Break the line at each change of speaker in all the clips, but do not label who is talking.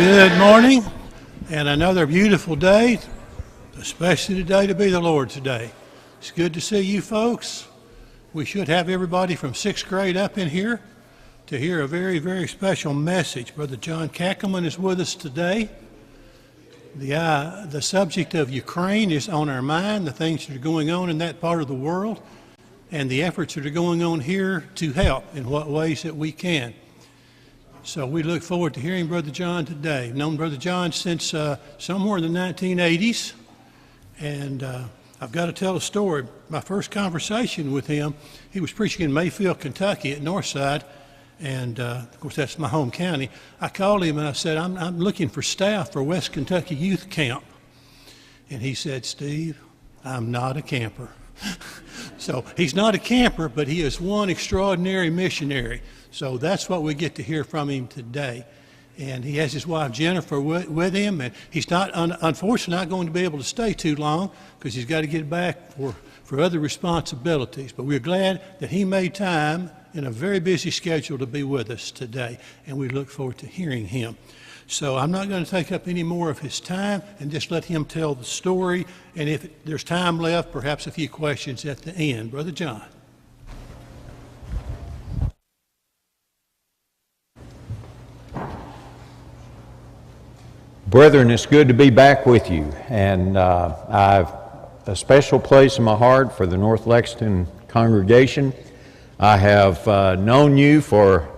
Good morning, and another beautiful day, especially today to be the Lord's day. It's good to see you folks. We should have everybody from 6th grade up in here to hear a very, very special message. Brother John Kackelman is with us today. The subject of Ukraine is on our mind, the things that are going on in that part of the world, and the efforts that are going on here to help in what ways that we can. So we look forward to hearing Brother John today. I've known Brother John since somewhere in the 1980s, and I've got to tell a story. My first conversation with him, he was preaching in Mayfield, Kentucky at Northside, and of course that's my home county. I called him and I said, I'm looking for staff for West Kentucky Youth Camp. And he said, Steve, I'm not a camper. So he's not a camper, but he is one extraordinary missionary. So that's what we get to hear from him today. And he has his wife Jennifer with him, and he's not, unfortunately, not going to be able to stay too long because he's got to get back for other responsibilities. But we're glad that he made time in a very busy schedule to be with us today, and we look forward to hearing him. So I'm not going to take up any more of his time and just let him tell the story, and if there's time left, perhaps a few questions at the end. Brother John.
Brethren, it's good to be back with you, and I've a special place in my heart for the North Lexington congregation. I have known you for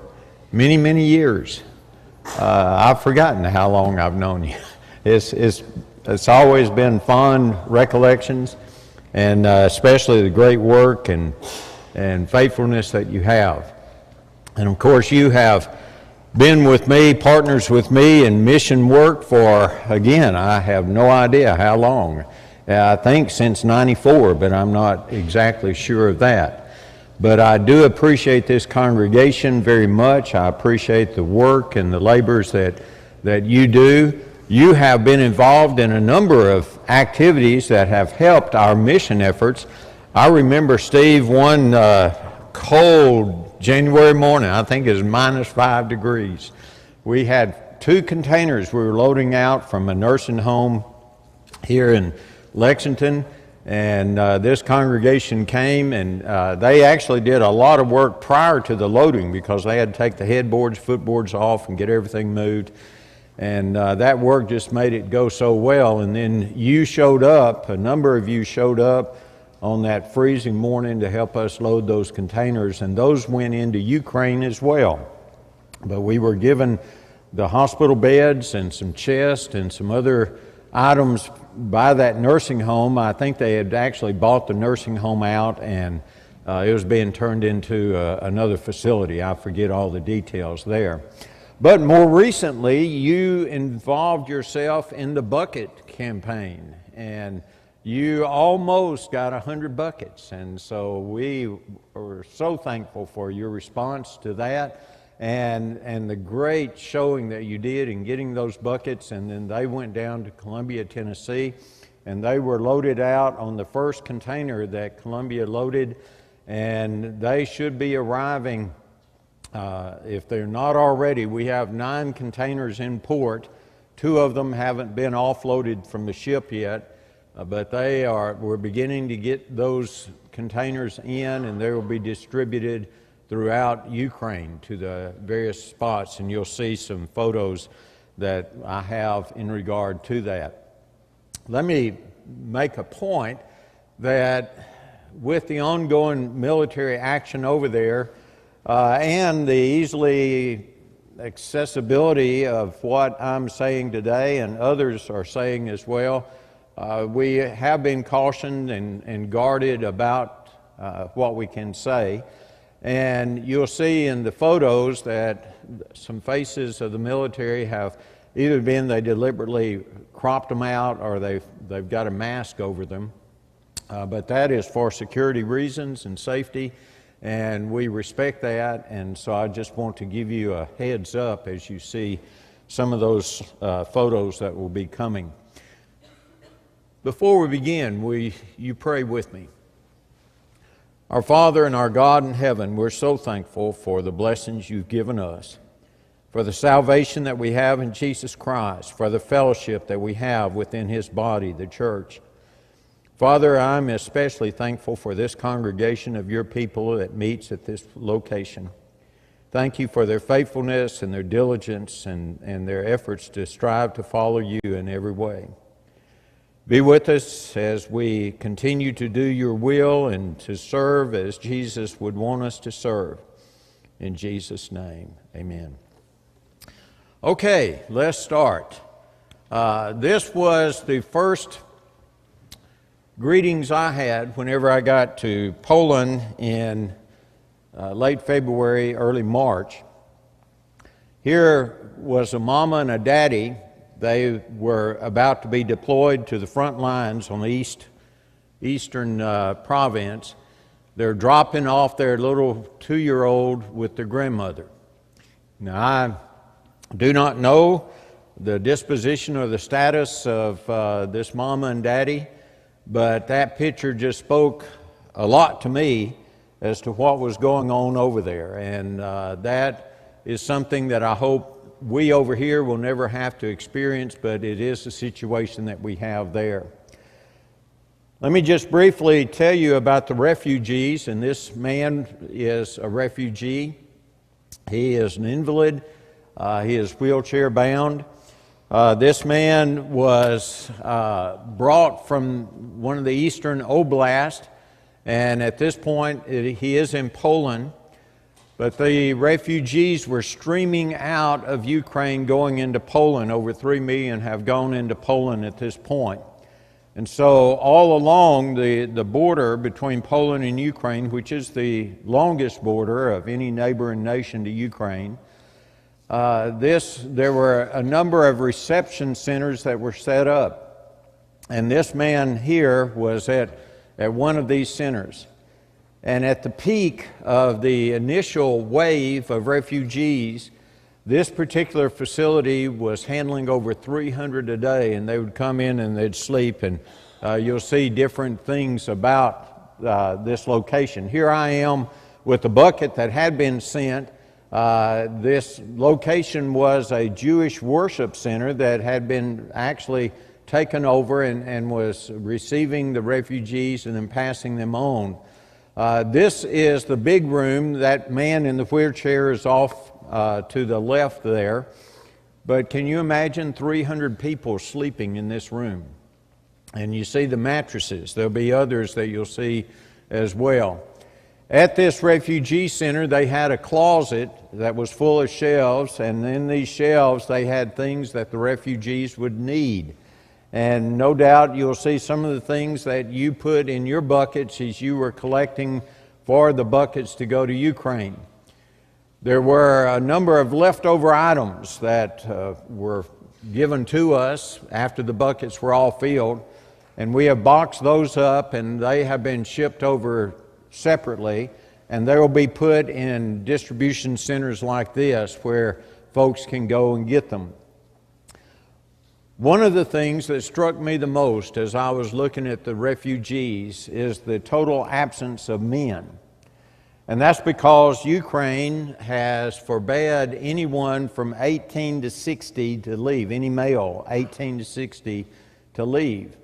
many, many years. I've forgotten how long I've known you. It's always been fond recollections, and especially the great work and faithfulness that you have. And of course, you have been with me, partners with me in mission work for, again, I have no idea how long. I think since '94, but I'm not exactly sure of that. But I do appreciate this congregation very much. I appreciate the work and the labors that you do. You have been involved in a number of activities that have helped our mission efforts. I remember, Steve, one cold January morning, I think it was -5 degrees. We had 2 containers we were loading out from a nursing home here in Lexington, and this congregation came, and they actually did a lot of work prior to the loading because they had to take the headboards, footboards off and get everything moved, and that work just made it go so well. And then you showed up, a number of you showed up on that freezing morning to help us load those containers, and those went into Ukraine as well. But we were given the hospital beds and some chests and some other items by that nursing home. I think they had actually bought the nursing home out, and it was being turned into another facility. I forget all the details there. But more recently, you involved yourself in the bucket campaign, and you almost got 100 buckets, and so we are so thankful for your response to that and the great showing that you did in getting those buckets. And then they went down to Columbia, Tennessee, and they were loaded out on the first container that Columbia loaded, and they should be arriving, if they're not already. We have 9 containers in port. 2 of them haven't been offloaded from the ship yet. But we're beginning to get those containers in, and they will be distributed throughout Ukraine to the various spots, and you'll see some photos that I have in regard to that. Let me make a point that with the ongoing military action over there and the easily accessibility of what I'm saying today and others are saying as well, we have been cautioned and guarded about what we can say. And you'll see in the photos that some faces of the military have either been they deliberately cropped them out or they've got a mask over them. But that is for security reasons and safety, and we respect that. And so I just want to give you a heads up as you see some of those photos that will be coming. Before we begin, you pray with me. Our Father and our God in heaven, we're so thankful for the blessings you've given us. for the salvation that we have in Jesus Christ, for the fellowship that we have within His body, the church. Father, I'm especially thankful for this congregation of your people that meets at this location. Thank you for their faithfulness and their diligence and their efforts to strive to follow you in every way. Be with us as we continue to do your will and to serve as Jesus would want us to serve. In Jesus' name, amen. Okay, let's start. This was the first greetings I had whenever I got to Poland in late February, early March. Here was a mama and a daddy. They were about to be deployed to the front lines on the eastern province. They're dropping off their little 2-year-old with their grandmother. Now, I do not know the disposition or the status of this mama and daddy, but that picture just spoke a lot to me as to what was going on over there. And that is something that I hope we over here will never have to experience, but it is the situation that we have there. Let me just briefly tell you about the refugees, and this man is a refugee. He is an invalid. He is wheelchair bound. This man was brought from one of the eastern oblasts, and at this point he is in Poland. But the refugees were streaming out of Ukraine going into Poland. Over 3 million have gone into Poland at this point. And so all along the border between Poland and Ukraine, which is the longest border of any neighboring nation to Ukraine, there were a number of reception centers that were set up. And this man here was at one of these centers. And at the peak of the initial wave of refugees, this particular facility was handling over 300 a day, and they would come in and they'd sleep, and you'll see different things about this location. Here I am with a bucket that had been sent. This location was a Jewish worship center that had been actually taken over and was receiving the refugees and then passing them on. This is the big room. That man in the wheelchair is off to the left there. But can you imagine 300 people sleeping in this room? And you see the mattresses. There'll be others that you'll see as well. At this refugee center, they had a closet that was full of shelves, and in these shelves they had things that the refugees would need. And no doubt you'll see some of the things that you put in your buckets as you were collecting for the buckets to go to Ukraine. There were a number of leftover items that were given to us after the buckets were all filled, and we have boxed those up, and they have been shipped over separately, and they will be put in distribution centers like this where folks can go and get them. One of the things that struck me the most as I was looking at the refugees is the total absence of men. And that's because Ukraine has forbade anyone from 18 to 60 to leave, any male 18 to 60 to leave.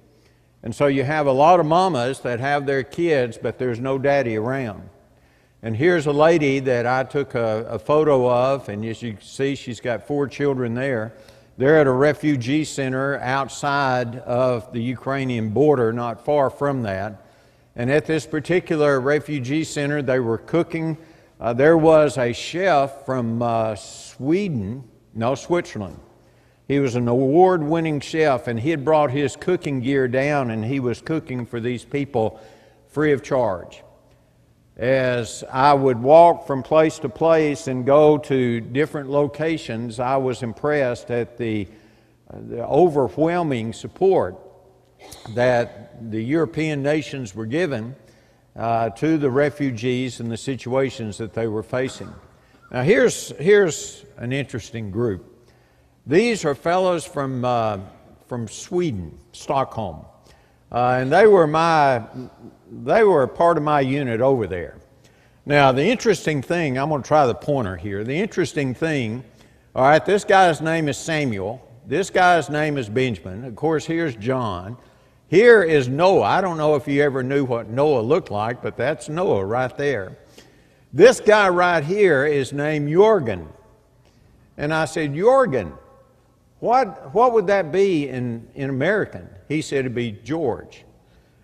And so you have a lot of mamas that have their kids, but there's no daddy around. And here's a lady that I took a photo of, and as you can see, she's got 4 children there. They're at a refugee center outside of the Ukrainian border, not far from that. And at this particular refugee center, they were cooking. There was a chef from Switzerland. He was an award-winning chef, and he had brought his cooking gear down, and he was cooking for these people free of charge. As I would walk from place to place and go to different locations, I was impressed at the overwhelming support that the European nations were given to the refugees and the situations that they were facing. Now here's an interesting group. These are fellows from Sweden, Stockholm, and they were part of my unit over there. Now the interesting thing, I'm going to try the pointer here. The interesting thing All right, this guy's name is Samuel. This guy's name is Benjamin. Of course, here's John. Here is Noah. I don't know if you ever knew what Noah looked like, but that's Noah right there. This guy right here is named Jorgen. And I said, Jorgen, what would that be in American? He said it'd be George.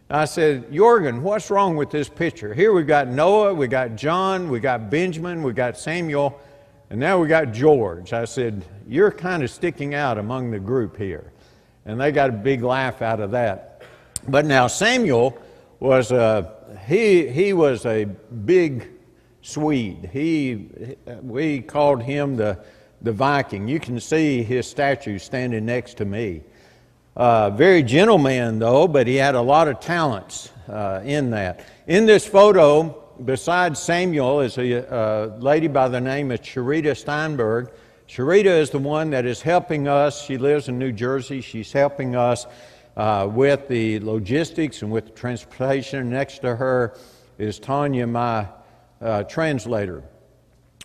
I said, Jorgen, what's wrong with this picture? Here we've got Noah, we got John, we got Benjamin, we got Samuel, and now we got George. I said, you're kind of sticking out among the group here. And they got a big laugh out of that. But now Samuel was he was a big Swede. We called him the Viking. You can see his statue standing next to me. Very gentle man though, but he had a lot of talents in that. In this photo, besides Samuel, is a lady by the name of Sharita Steinberg. Sharita is the one that is helping us. She lives in New Jersey. She's helping us with the logistics and with the transportation. Next to her is Tanya, my translator.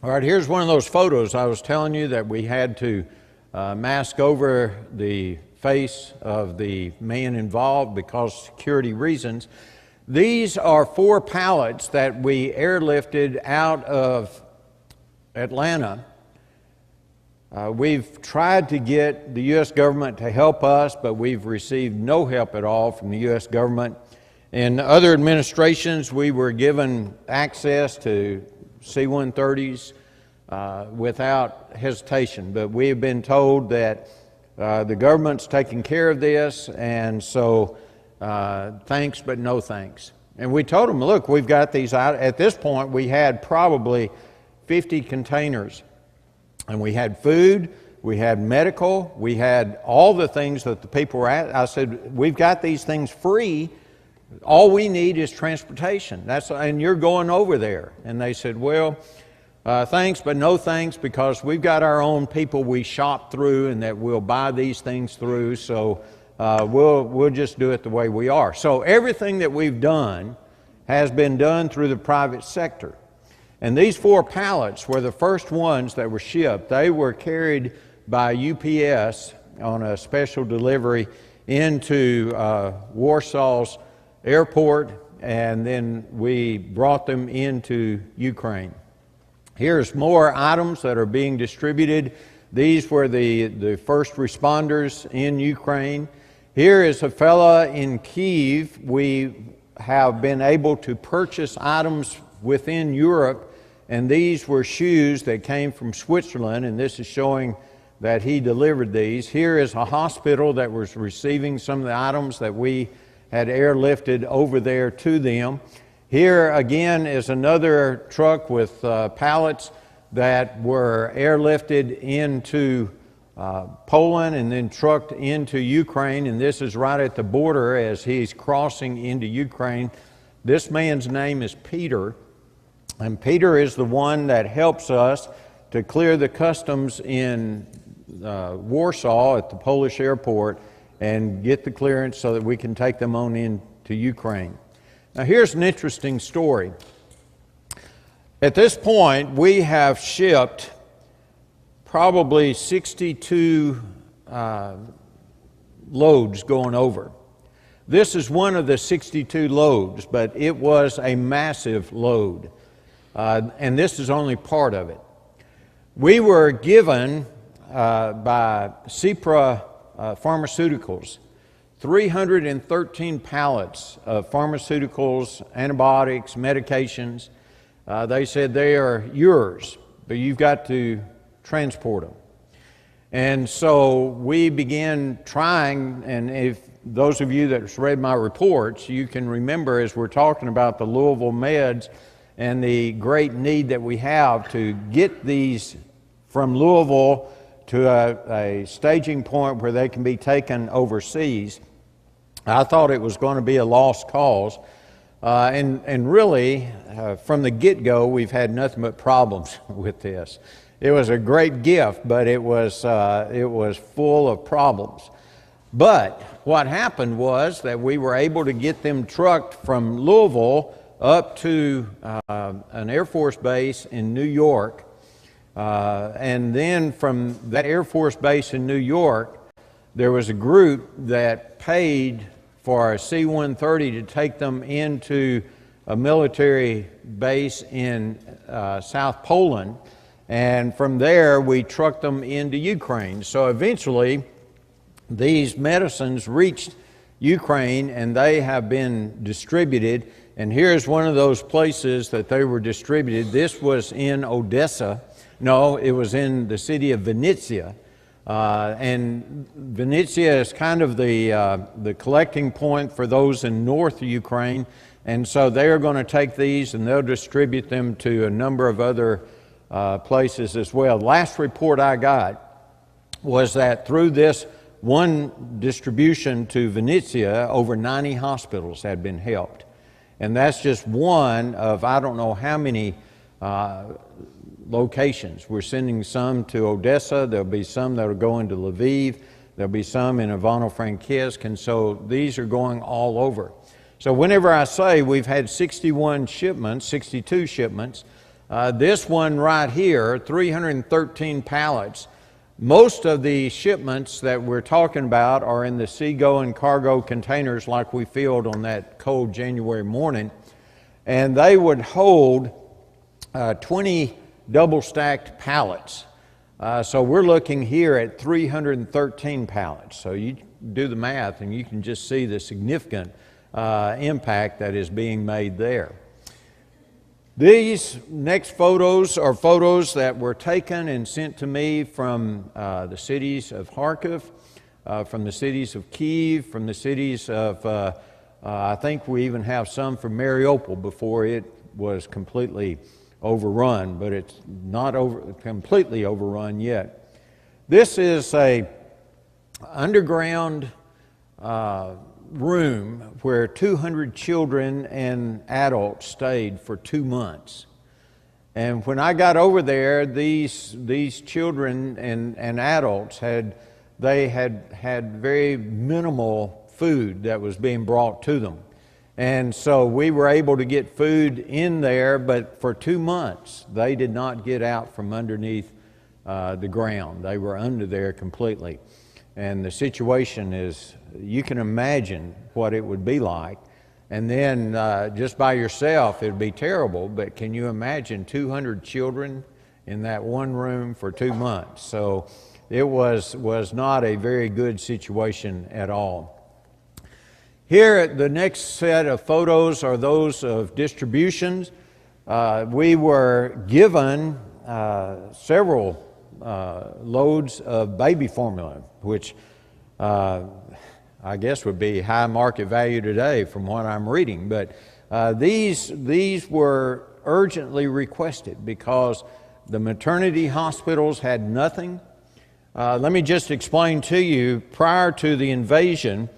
All right, here's one of those photos I was telling you that we had to mask over the face of the man involved because of security reasons. These are 4 pallets that we airlifted out of Atlanta. We've tried to get the U.S. government to help us, but we've received no help at all from the U.S. government. In other administrations, we were given access to C-130s without hesitation, but we have been told that the government's taking care of this, and so thanks, but no thanks. And we told them, look, we've got these out. At this point, we had probably 50 containers. And we had food, we had medical, we had all the things that the people were at. I said, we've got these things free. All we need is transportation. And you're going over there. And they said, well, thanks, but no thanks, because we've got our own people we shop through and that we'll buy these things through. So we'll just do it the way we are. So everything that we've done has been done through the private sector. And these 4 pallets were the first ones that were shipped. They were carried by UPS on a special delivery into Warsaw's airport, and then we brought them into Ukraine. Here's more items that are being distributed. These were the first responders in Ukraine. Here is a fella in Kyiv. We have been able to purchase items within Europe, and these were shoes that came from Switzerland, and this is showing that he delivered these. Here is a hospital that was receiving some of the items that we had airlifted over there to them. Here again is another truck with pallets that were airlifted into Poland and then trucked into Ukraine, and this is right at the border as he's crossing into Ukraine. This man's name is Peter, and Peter is the one that helps us to clear the customs in Warsaw at the Polish airport and get the clearance so that we can take them on into Ukraine. Now here's an interesting story. At this point, we have shipped probably 62 loads going over. This is one of the 62 loads, but it was a massive load. And this is only part of it. We were given by Cipra Pharmaceuticals 313 pallets of pharmaceuticals, antibiotics, medications. They said they are yours, but you've got to transport them. And so we began trying, and if those of you that have read my reports, you can remember as we're talking about the Louisville meds and the great need that we have to get these from Louisville to a staging point where they can be taken overseas. I thought it was going to be a lost cause. And really, from the get-go, we've had nothing but problems with this. It was a great gift, but it was full of problems. But what happened was that we were able to get them trucked from Louisville up to an Air Force base in New York. And then from that Air Force base in New York, there was a group that paid for a C-130 to take them into a military base in South Poland, and from there we trucked them into Ukraine. So eventually these medicines reached Ukraine and they have been distributed, and here's one of those places that they were distributed. This was in Odessa. No, it was in the city of Vinnytsia. And Vinnytsia is kind of the collecting point for those in north Ukraine, and so they are going to take these and they'll distribute them to a number of other places as well. Last report I got was that through this one distribution to Vinnytsia, over 90 hospitals had been helped. And that's just one of I don't know how many locations. We're sending some to Odessa. There'll be some that are going to Lviv. There'll be some in Ivano-Frankivsk, and so these are going all over. So whenever I say we've had 61 shipments, 62 shipments, this one right here, 313 pallets, most of the shipments that we're talking about are in the Seago and cargo containers like we filled on that cold January morning, and they would hold 20 double-stacked pallets. So we're looking here at 313 pallets. So you do the math and you can just see the significant impact that is being made there. These next photos are photos that were taken and sent to me from the cities of Kharkiv, from the cities of Kyiv, from the cities of, I think we even have some from Mariupol before it was completely overrun, but it's not completely overrun yet. This is a underground room where 200 children and adults stayed for 2 months. And when I got over there, these children and adults had very minimal food that was being brought to them. And so we were able to get food in there, but for 2 months, they did not get out from underneath the ground. They were under there completely. And the situation is, you can imagine what it would be like. And then just by yourself, it would be terrible, but can you imagine 200 children in that one room for 2 months? So it was not a very good situation at all. Here, the next set of photos are those of distributions. We were given several loads of baby formula, which I guess would be high market value today from what I'm reading. But these were urgently requested because the maternity hospitals had nothing. Let me just explain to you, prior to the invasion,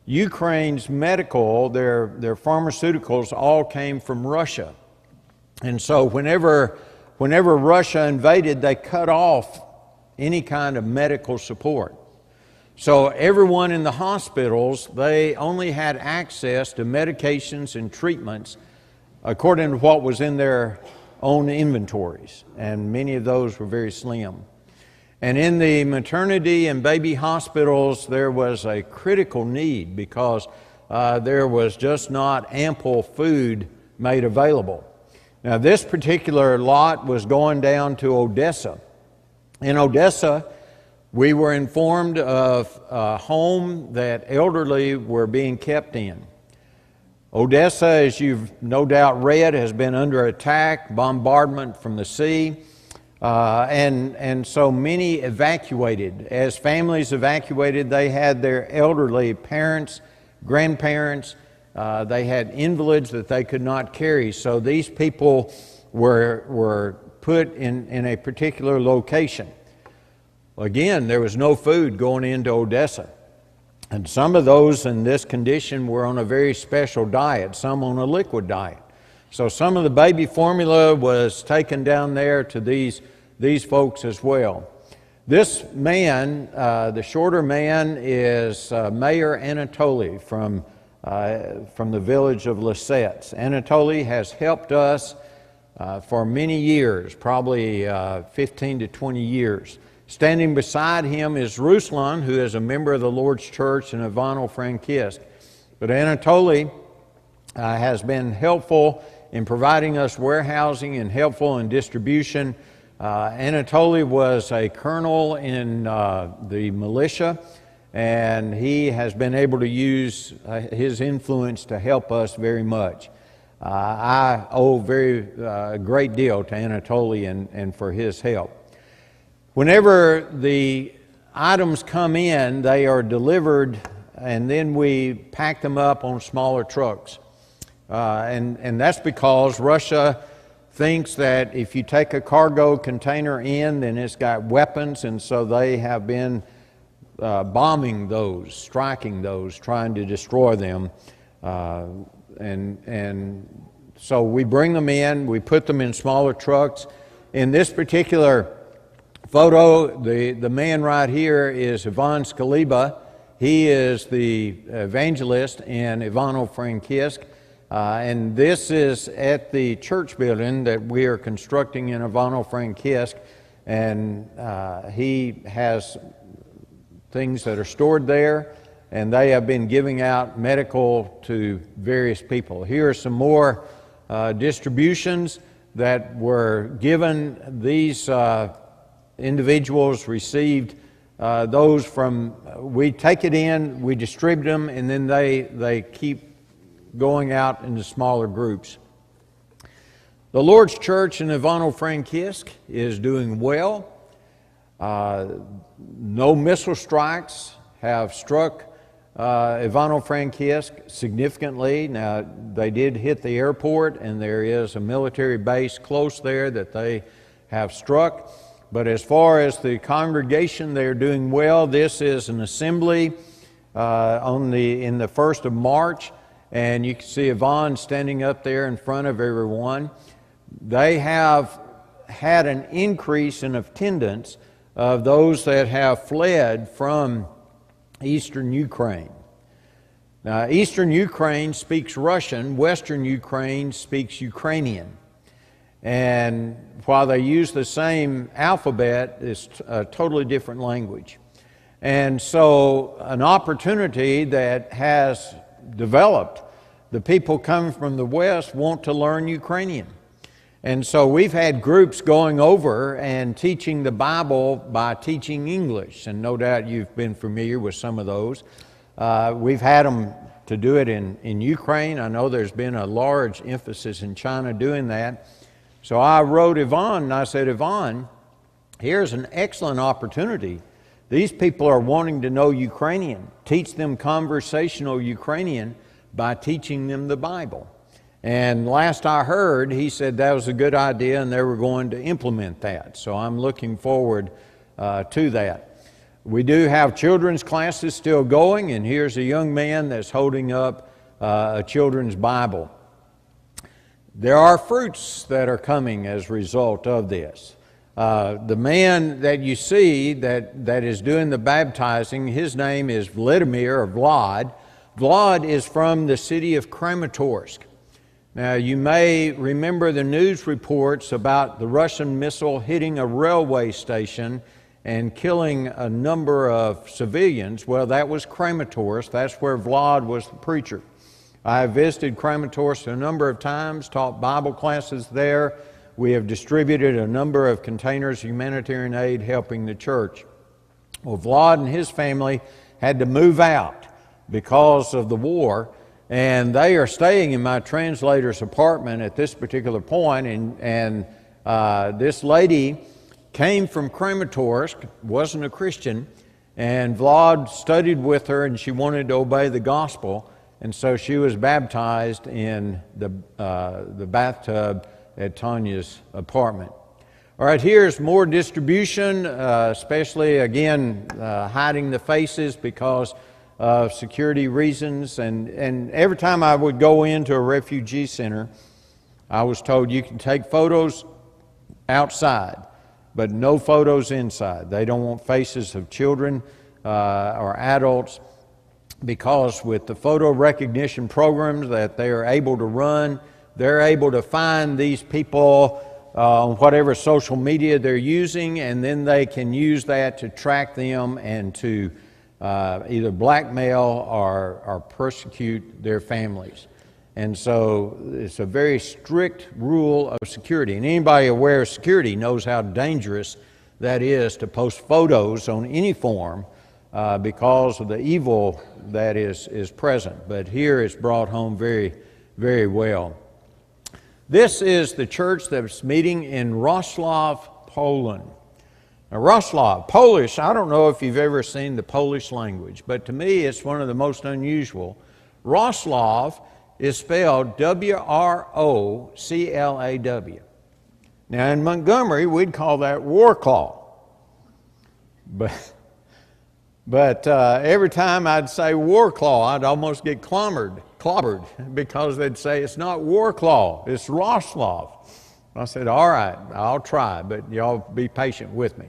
Ukraine's medical, their pharmaceuticals all came from Russia. And so whenever Russia invaded, they cut off any kind of medical support. So everyone in the hospitals, they only had access to medications and treatments according to what was in their own inventories. And many of those were very slim. And in the maternity and baby hospitals, there was a critical need because there was just not ample food made available. Now, this particular lot was going down to Odessa. In Odessa, we were informed of a home that elderly were being kept in. Odessa, as you've no doubt read, has been under attack, bombardment from the sea. And so many evacuated. As families evacuated, they had their elderly parents, grandparents, they had invalids that they could not carry. So these people were put in a particular location. Again, there was no food going into Odessa. And some of those in this condition were on a very special diet, some on a liquid diet. So some of the baby formula was taken down there to these folks as well. This man, the shorter man, is Mayor Anatoly from the village of Lisets. Anatoly has helped us for many years, probably 15 to 20 years. Standing beside him is Ruslan, who is a member of the Lord's Church in Ivano-Frankivsk. But Anatoly has been helpful in providing us warehousing and helpful in distribution. Anatoly was a colonel in the militia, and he has been able to use his influence to help us very much. I owe a great deal to Anatoly and for his help. Whenever the items come in, they are delivered, and then we pack them up on smaller trucks. And that's because Russia thinks that if you take a cargo container in, then it's got weapons, and so they have been bombing those, striking those, trying to destroy them. And so we bring them in, we put them in smaller trucks. In this particular photo, the man right here is Ivan Skaliba. He is the evangelist in Ivano-Frankivsk. And this is at the church building that we are constructing in Ivano-Frankivsk. And he has things that are stored there, and they have been giving out medical to various people. Here are some more distributions that were given. These individuals received those from, we take it in, we distribute them, and then they keep going out into smaller groups. The Lord's Church in Ivano-Frankivsk is doing well. No missile strikes have struck Ivano-Frankivsk significantly. Now, they did hit the airport, and there is a military base close there that they have struck. But as far as the congregation, they're doing well. This is an assembly in the 1st of March, and you can see Yvonne standing up there in front of everyone. They have had an increase in attendance of those that have fled from eastern Ukraine. Now, eastern Ukraine speaks Russian, western Ukraine speaks Ukrainian. And while they use the same alphabet, it's a totally different language. And so an opportunity that has developed, the people coming from the west want to learn Ukrainian. And so we've had groups going over and teaching the Bible by teaching English, and no doubt you've been familiar with some of those. We've had them to do it in Ukraine. I know there's been a large emphasis in China doing that. So I wrote Yvonne and I said, Yvonne, here's an excellent opportunity. These people are wanting to know Ukrainian. Teach them conversational Ukrainian by teaching them the Bible. And last I heard, he said that was a good idea and they were going to implement that. So I'm looking forward to that. We do have children's classes still going, and here's a young man that's holding up a children's Bible. There are fruits that are coming as a result of this. The man that you see that is doing the baptizing, his name is Vladimir, or Vlad. Vlad is from the city of Kramatorsk. Now, you may remember the news reports about the Russian missile hitting a railway station and killing a number of civilians. Well, that was Kramatorsk. That's where Vlad was the preacher. I have visited Kramatorsk a number of times, taught Bible classes there. We have distributed a number of containers of humanitarian aid helping the church. Well, Vlad and his family had to move out because of the war, and they are staying in my translator's apartment at this particular point, and this lady came from Kramatorsk, wasn't a Christian, and Vlad studied with her and she wanted to obey the gospel, and so she was baptized in the bathtub at Tanya's apartment. All right, here's more distribution, especially again hiding the faces because of security reasons. And every time I would go into a refugee center, I was told you can take photos outside, but no photos inside. They don't want faces of children or adults, because with the photo recognition programs that they are able to run, they're able to find these people on whatever social media they're using, and then they can use that to track them and to either blackmail or persecute their families. And so it's a very strict rule of security. And anybody aware of security knows how dangerous that is to post photos on any form because of the evil that is present. But here it's brought home very, very well. This is the church that's meeting in Wrocław, Poland. Now, Wrocław, Polish, I don't know if you've ever seen the Polish language, but to me it's one of the most unusual. Wrocław is spelled W-R-O-C-L-A-W. Now, in Montgomery, we'd call that Warclaw. But every time I'd say Warclaw, I'd almost get clobbered because they'd say it's not Warclaw, it's Wrocław. I said, all right, I'll try, but y'all be patient with me.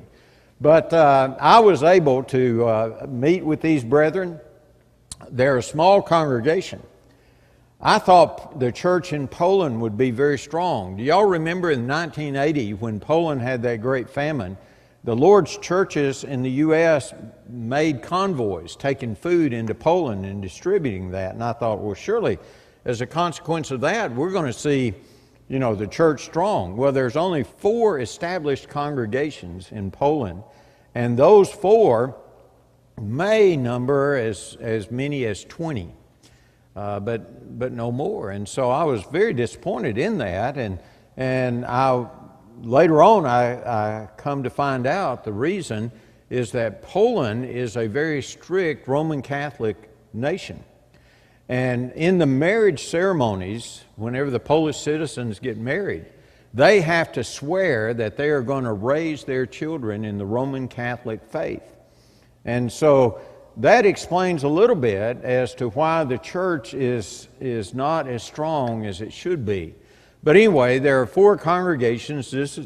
But I was able to meet with these brethren. They're a small congregation. I thought the church in Poland would be very strong. Do y'all remember in 1980 when Poland had that great famine, the Lord's churches in the U.S. made convoys taking food into Poland and distributing that. And I thought, well, surely as a consequence of that, we're going to see, the church strong. Well, there's only 4 established congregations in Poland, and those 4 may number as many as 20, but no more. And so I was very disappointed in that, and later on I come to find out the reason is that Poland is a very strict Roman Catholic nation. And in the marriage ceremonies, whenever the Polish citizens get married, they have to swear that they are going to raise their children in the Roman Catholic faith. And so that explains a little bit as to why the church is not as strong as it should be. But anyway, there are 4 congregations. This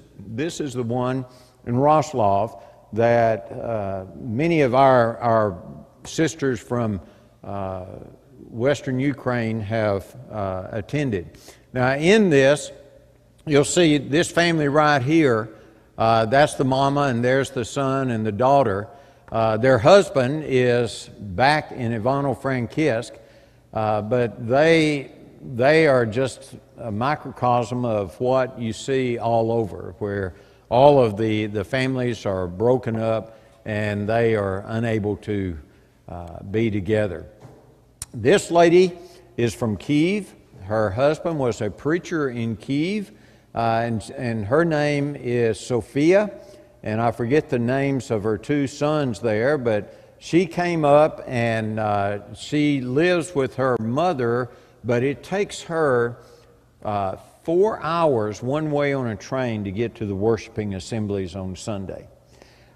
is the one in Wrocław that many of our sisters from Western Ukraine have attended. Now in this, you'll see this family right here. That's the mama, and there's the son and the daughter. Their husband is back in Ivano-Frankivsk, but they are just a microcosm of what you see all over, where all of the families are broken up and they are unable to be together. This lady is from Kiev. Her husband was a preacher in Kiev, and her name is Sophia, and I forget the names of her 2 sons there, but she came up and she lives with her mother, but it takes her 4 hours one way on a train to get to the worshiping assemblies on Sunday.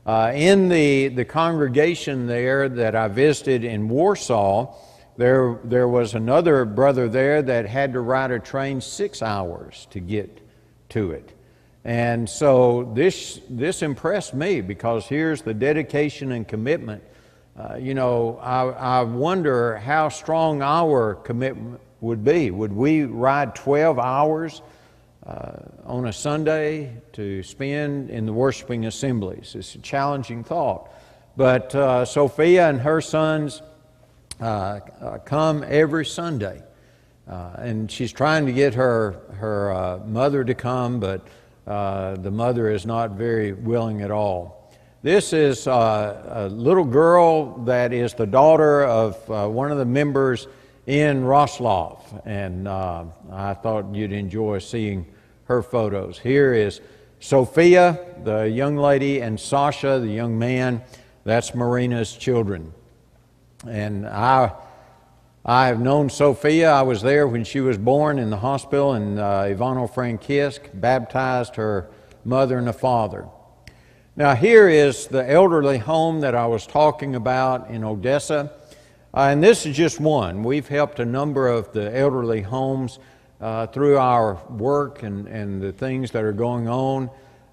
In the congregation there that I visited in Warsaw, there was another brother there that had to ride a train 6 hours to get to it. And so this impressed me, because here's the dedication and commitment. I wonder how strong our commitment would be. Would we ride 12 hours on a Sunday to spend in the worshiping assemblies? It's a challenging thought. But Sophia and her sons come every Sunday. And she's trying to get her mother to come, but the mother is not very willing at all. This is a little girl that is the daughter of one of the members in Wrocław, and I thought you'd enjoy seeing her photos. Here is Sophia, the young lady, and Sasha, the young man. That's Marina's children. And I have known Sophia. I was there when she was born in the hospital in Ivano-Frankivsk, baptized her mother and the father. Now here is the elderly home that I was talking about in Odessa. And this is just one. We've helped a number of the elderly homes through our work and the things that are going on.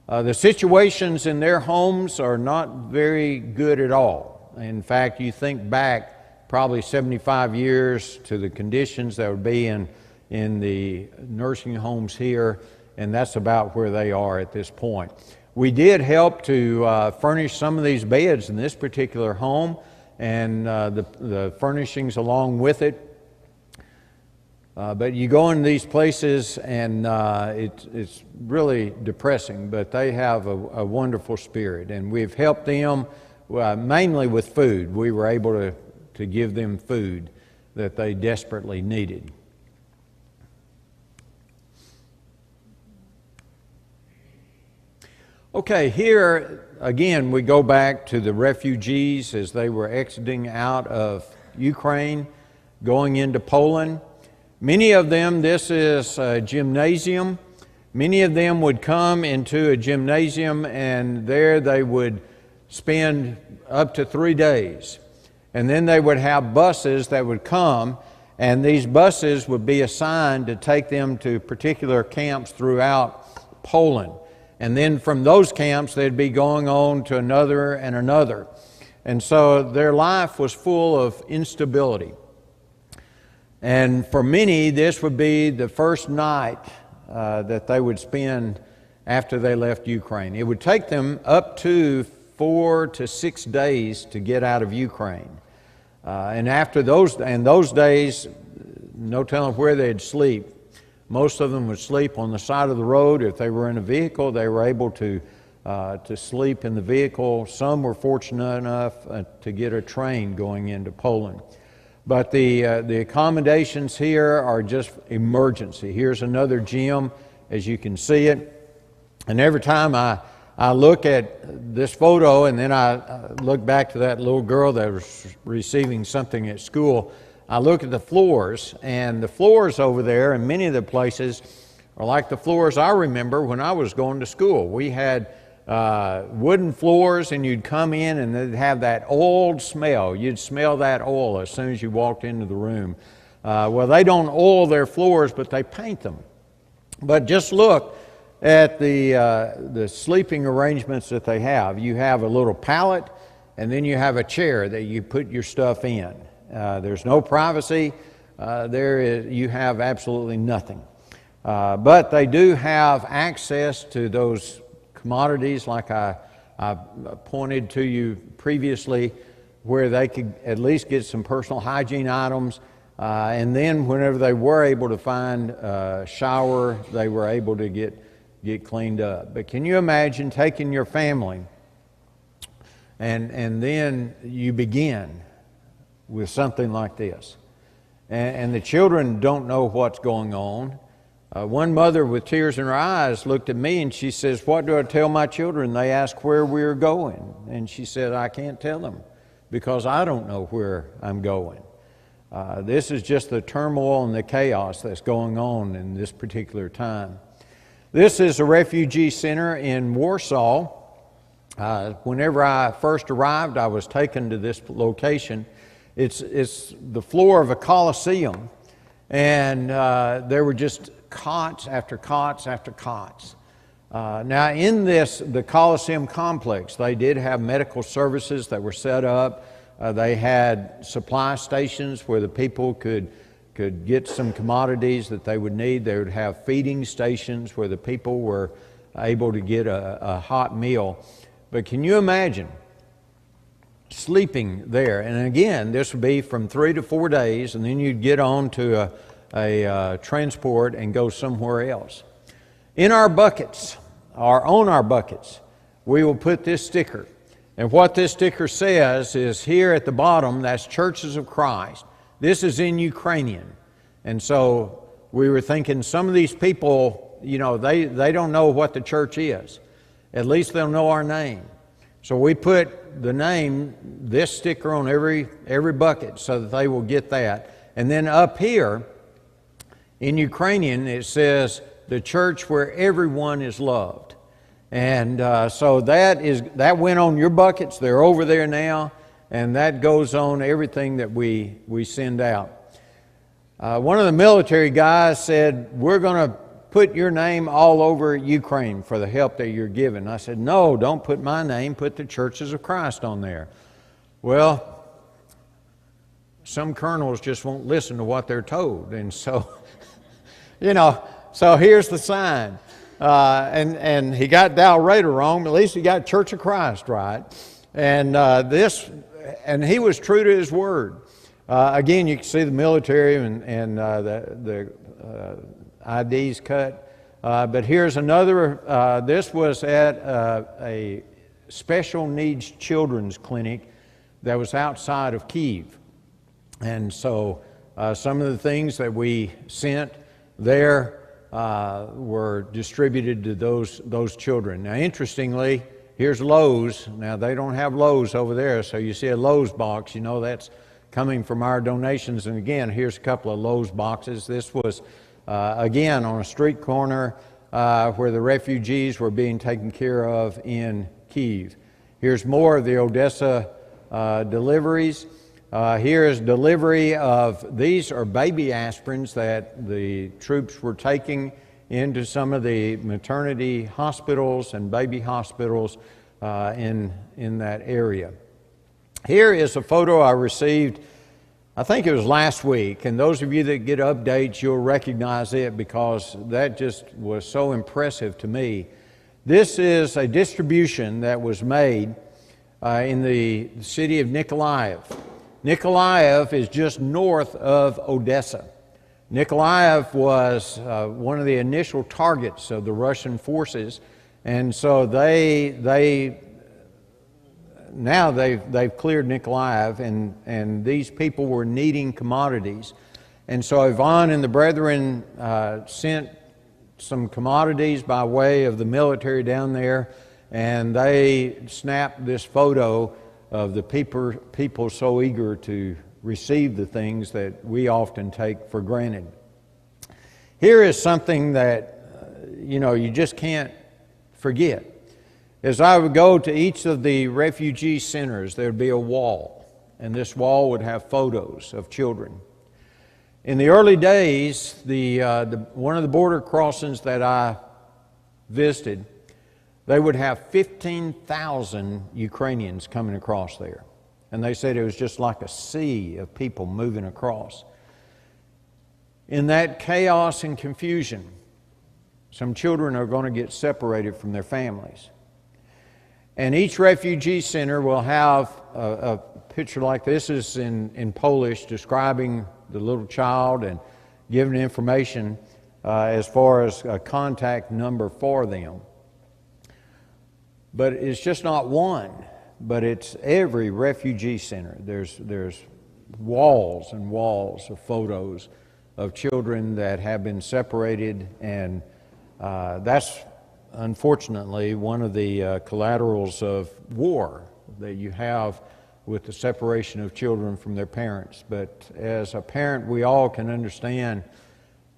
The situations in their homes are not very good at all. In fact, you think back probably 75 years to the conditions that would be in in the nursing homes here, and that's about where they are at this point. We did help to furnish some of these beds in this particular home, and the furnishings along with it. But you go in these places and it's really depressing, but they have a wonderful spirit, and we've helped them mainly with food. We were able to give them food that they desperately needed. Okay, here again we go back to the refugees as they were exiting out of Ukraine, going into Poland. Many of them, this is a gymnasium. Many of them would come into a gymnasium, and there they would spend up to 3 days. And then they would have buses that would come, and these buses would be assigned to take them to particular camps throughout Poland. And then from those camps, they'd be going on to another and another. And so their life was full of instability. And for many, this would be the first night that they would spend after they left Ukraine. It would take them up to 4 to 6 days to get out of Ukraine. And after those days, no telling where they'd sleep. Most of them would sleep on the side of the road. If they were in a vehicle, they were able to sleep in the vehicle. Some were fortunate enough to get a train going into Poland. But the accommodations here are just emergency. Here's another gym, as you can see it. And every time I look at this photo, and then I look back to that little girl that was receiving something at school, I look at the floors, and the floors over there in many of the places are like the floors I remember when I was going to school. We had wooden floors, and you'd come in and they'd have that oiled smell. You'd smell that oil as soon as you walked into the room. Well, they don't oil their floors, but they paint them. But just look at the sleeping arrangements that they have. You have a little pallet, and then you have a chair that you put your stuff in. There's no privacy. You have absolutely nothing. But they do have access to those commodities like I pointed to you previously, where they could at least get some personal hygiene items. And then whenever they were able to find a shower, they were able to get cleaned up. But can you imagine taking your family and then you begin with something like this? And the children don't know what's going on. One mother with tears in her eyes looked at me and she says, "What do I tell my children? They ask where we're going." And she said, "I can't tell them because I don't know where I'm going." This is just the turmoil and the chaos that's going on in this particular time. This is a refugee center in Warsaw. Whenever I first arrived, I was taken to this location. It's the floor of a coliseum, and there were just cots after cots after cots. Now in the Coliseum complex, they did have medical services that were set up. They had supply stations where the people could get some commodities that they would need. They would have feeding stations where the people were able to get a hot meal. But can you imagine sleeping there? And again, this would be from 3 to 4 days, and then you'd get on to a transport and go somewhere else. In our buckets, or on our buckets, we will put this sticker. And what this sticker says is here at the bottom, that's Churches of Christ. This is in Ukrainian. And so we were thinking some of these people, they don't know what the church is. At least they'll know our name. So we put the name, this sticker on every bucket so that they will get that. And then up here in Ukrainian it says, "The church where everyone is loved." And so that went on your buckets. They're over there now, and that goes on everything that we send out. One of the military guys said, "We're going to put your name all over Ukraine for the help that you're giving." I said, "No, don't put my name, put the Churches of Christ on there." Well, some colonels just won't listen to what they're told, and so You know, so here's the sign. And he got Dalraida wrong, but at least he got Church of Christ right. And and he was true to his word. Again, you can see the military and the IDs cut. But here's another. This was at a special needs children's clinic that was outside of Kyiv. And so some of the things that we sent there were distributed to those children. Now, interestingly, here's Lowe's. Now, they don't have Lowe's over there, so you see a Lowe's box, you know that's coming from our donations. And again, here's a couple of Lowe's boxes. This was, again, on a street corner where the refugees were being taken care of in Kyiv. Here's more of the Odessa deliveries. Here is delivery of, these are baby aspirins that the troops were taking into some of the maternity hospitals and baby hospitals in that area. Here is a photo I received, I think it was last week, and those of you that get updates, you'll recognize it because that just was so impressive to me. This is a distribution that was made in the city of Nikolaev. Nikolaev is just north of Odessa. Nikolaev was one of the initial targets of the Russian forces, and so they've cleared Nikolaev, and these people were needing commodities. And so Ivan and the brethren sent some commodities by way of the military down there, and they snapped this photo of the people so eager to receive the things that we often take for granted. Here is something that, you just can't forget. As I would go to each of the refugee centers, there would be a wall, and this wall would have photos of children. In the early days, one of the border crossings that I visited, they would have 15,000 Ukrainians coming across there. And they said it was just like a sea of people moving across. In that chaos and confusion, some children are going to get separated from their families. And each refugee center will have a picture like this. Is in Polish, describing the little child and giving information as far as a contact number for them. But it's just not one, but it's every refugee center. There's walls and walls of photos of children that have been separated, and that's unfortunately one of the collaterals of war that you have with the separation of children from their parents. But as a parent, we all can understand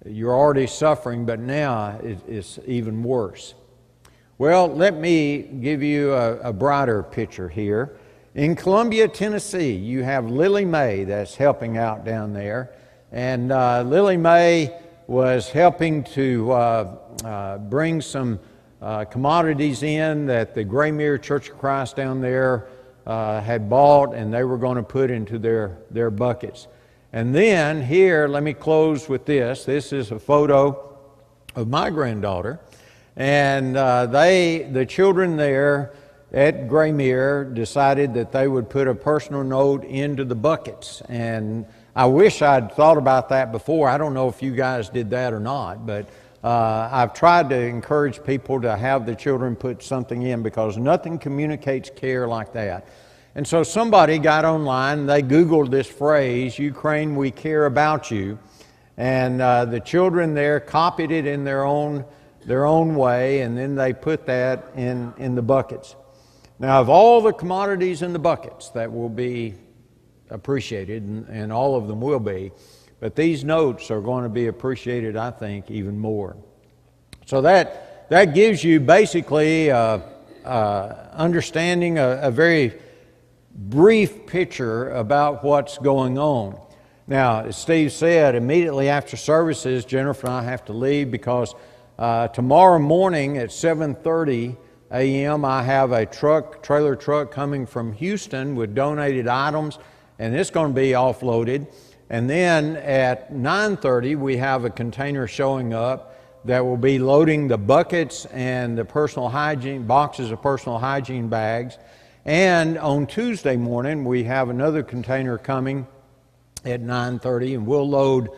you're already suffering, but now it's even worse. Well, let me give you a brighter picture here. In Columbia, Tennessee, you have Lily Mae that's helping out down there. And Lily Mae was helping to bring some commodities in that the Graymere Church of Christ down there had bought, and they were going to put into their buckets. And then here, let me close with this. This is a photo of my granddaughter. And the children there at Graymere decided that they would put a personal note into the buckets. And I wish I'd thought about that before. I don't know if you guys did that or not, but I've tried to encourage people to have the children put something in, because nothing communicates care like that. And so somebody got online, they Googled this phrase, "Ukraine, we care about you." And the children there copied it in their own way, and then they put that in the buckets. Now, of all the commodities in the buckets that will be appreciated, and all of them will be, but these notes are going to be appreciated, I think, even more. So that gives you basically understanding a very brief picture about what's going on. Now, as Steve said, immediately after services, Jennifer and I have to leave, because tomorrow morning at 7:30 a.m. I have a trailer truck coming from Houston with donated items, and it's going to be offloaded. And then at 9:30, we have a container showing up that will be loading the buckets and the personal hygiene, boxes of personal hygiene bags. And on Tuesday morning, we have another container coming at 9:30, and we'll load,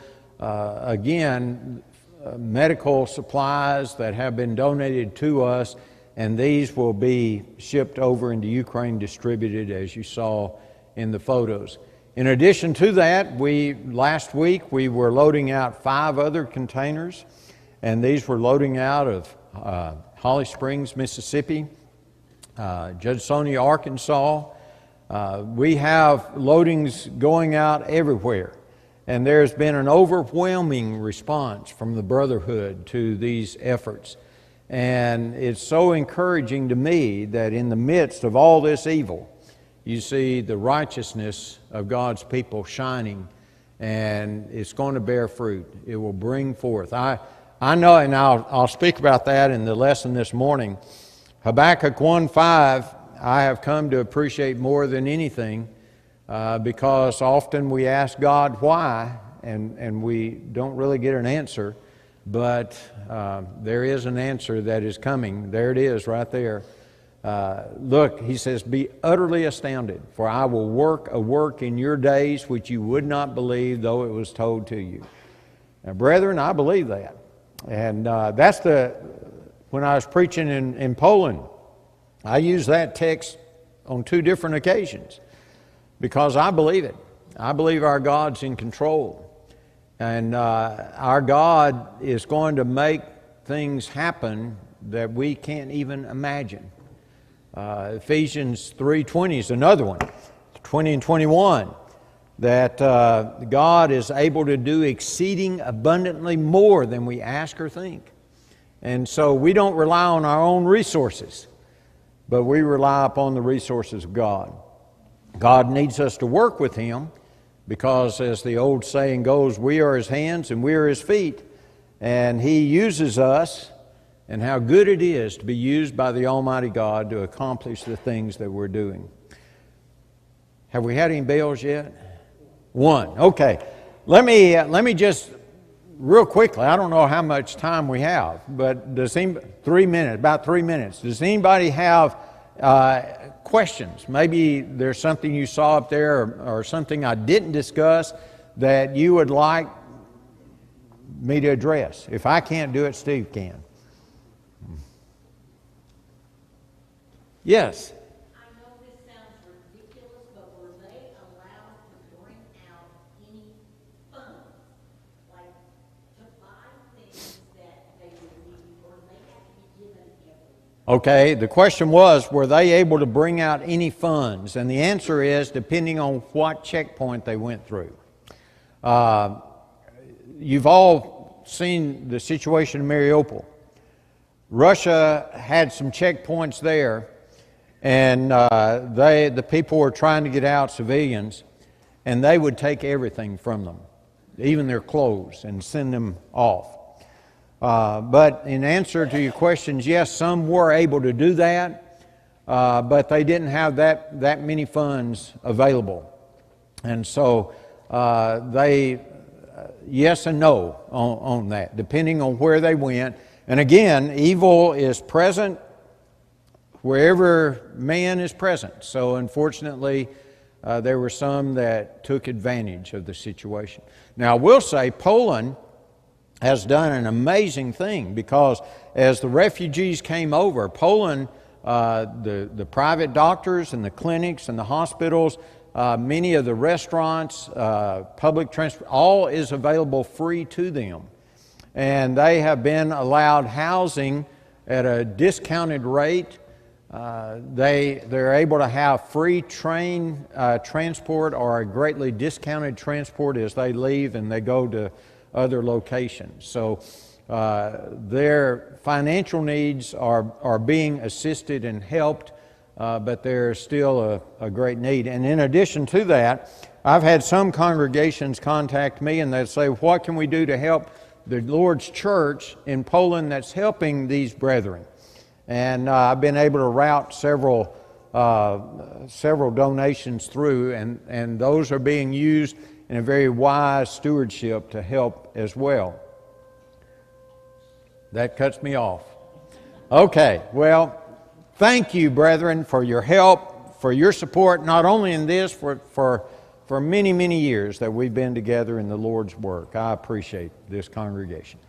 medical supplies that have been donated to us, and these will be shipped over into Ukraine, distributed as you saw in the photos. In addition to that, last week we were loading out 5 other containers, and these were loading out of Holly Springs, Mississippi, Judsonia, Arkansas. We have loadings going out everywhere. And there's been an overwhelming response from the Brotherhood to these efforts. And it's so encouraging to me that in the midst of all this evil, you see the righteousness of God's people shining, and it's going to bear fruit. It will bring forth. I know, and I'll speak about that in the lesson this morning. Habakkuk 1:5, I have come to appreciate more than anything, because often we ask God why, and we don't really get an answer, but there is an answer that is coming. There it is right there. Look, he says, be utterly astounded, for I will work a work in your days which you would not believe, though it was told to you. Now, brethren, I believe that. And when I was preaching in Poland, I used that text on 2 different occasions, because I believe it. I believe our God's in control. And our God is going to make things happen that we can't even imagine. Ephesians 3:20 is another one, 20 and 21, that God is able to do exceeding abundantly more than we ask or think. And so we don't rely on our own resources, but we rely upon the resources of God. God needs us to work with Him because, as the old saying goes, we are His hands and we are His feet. And He uses us, and how good it is to be used by the Almighty God to accomplish the things that we're doing. Have we had any bells yet? 1. Okay. Let me just real quickly, I don't know how much time we have, but about 3 minutes. Does anybody have questions? Maybe there's something you saw up there or something I didn't discuss that you would like me to address. If I can't do it, Steve can. Yes?
I know this sounds ridiculous, but were they allowed to bring out any funds, like to buy things that they would need, or they have to be given everything?
Okay, the question was, were they able to bring out any funds? And the answer is, depending on what checkpoint they went through. You've all seen the situation in Mariupol. Russia had some checkpoints there, and the people were trying to get out, civilians, and they would take everything from them, even their clothes, and send them off. But in answer to your questions, yes, some were able to do that, but they didn't have that many funds available. And so yes and no on that, depending on where they went. And again, evil is present wherever man is present. So unfortunately, there were some that took advantage of the situation. Now, I will say Poland has done an amazing thing, because as the refugees came over, Poland, the private doctors and the clinics and the hospitals, many of the restaurants, public transport, all is available free to them. And they have been allowed housing at a discounted rate. They're able to have free train transport or a greatly discounted transport as they leave and they go to other locations. So their financial needs are being assisted and helped, but there's still a great need. And in addition to that, I've had some congregations contact me and they say, what can we do to help the Lord's church in Poland that's helping these brethren? And I've been able to route several donations through, and those are being used and a very wise stewardship to help as well. That cuts me off. Okay, well, thank you, brethren, for your help, for your support, not only in this, for many, many years that we've been together in the Lord's work. I appreciate this congregation.